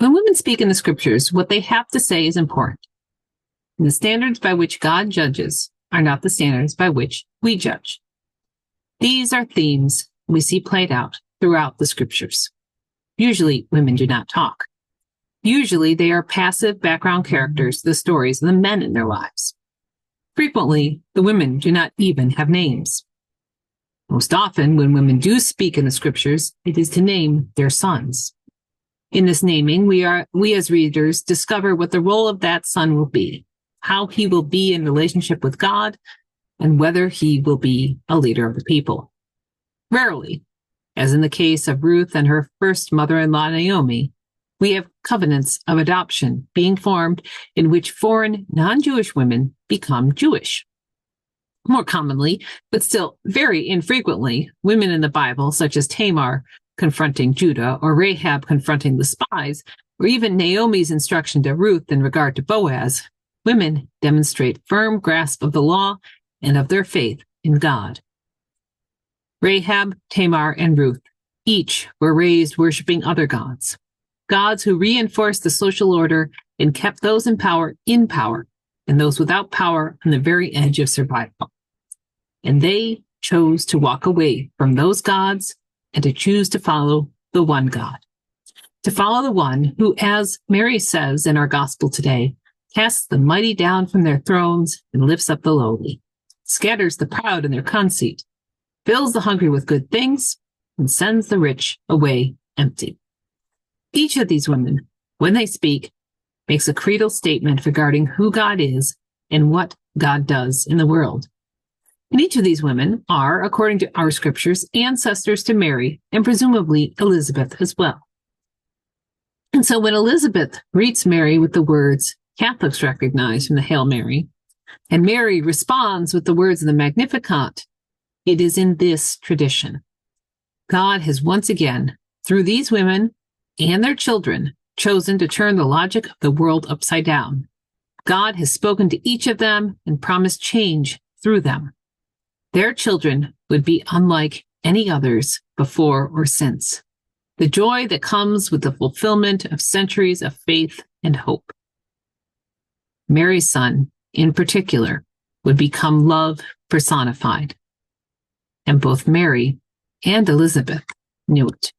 When women speak in the scriptures, what they have to say is important. And the standards by which God judges are not the standards by which we judge. These are themes we see played out throughout the scriptures. Usually, women do not talk. Usually, they are passive background characters, the stories of the men in their lives. Frequently, the women do not even have names. Most often, when women do speak in the scriptures, it is to name their sons. In this naming, we as readers discover what the role of that son will be, how he will be in relationship with God, and whether he will be a leader of the people. Rarely, as in the case of Ruth and her first mother-in-law Naomi, we have covenants of adoption being formed in which foreign, non-Jewish women become Jewish. More commonly, but still very infrequently, women in the Bible, such as Tamar confronting Judah, or Rahab confronting the spies, or even Naomi's instruction to Ruth in regard to Boaz, women demonstrate firm grasp of the law and of their faith in God. Rahab, Tamar, and Ruth each were raised worshiping other gods, gods who reinforced the social order and kept those in power, and those without power on the very edge of survival. And they chose to walk away from those gods and to choose to follow the one God, to follow the one who, as Mary says in our gospel today, casts the mighty down from their thrones and lifts up the lowly, scatters the proud in their conceit, fills the hungry with good things, and sends the rich away empty. Each of these women, when they speak, makes a creedal statement regarding who God is and what God does in the world. And each of these women are, according to our scriptures, ancestors to Mary and presumably Elizabeth as well. And so when Elizabeth greets Mary with the words Catholics recognize from the Hail Mary, and Mary responds with the words of the Magnificat, it is in this tradition. God has once again, through these women and their children, chosen to turn the logic of the world upside down. God has spoken to each of them and promised change through them. Their children would be unlike any others before or since. The joy that comes with the fulfillment of centuries of faith and hope. Mary's son, in particular, would become love personified. And both Mary and Elizabeth knew it.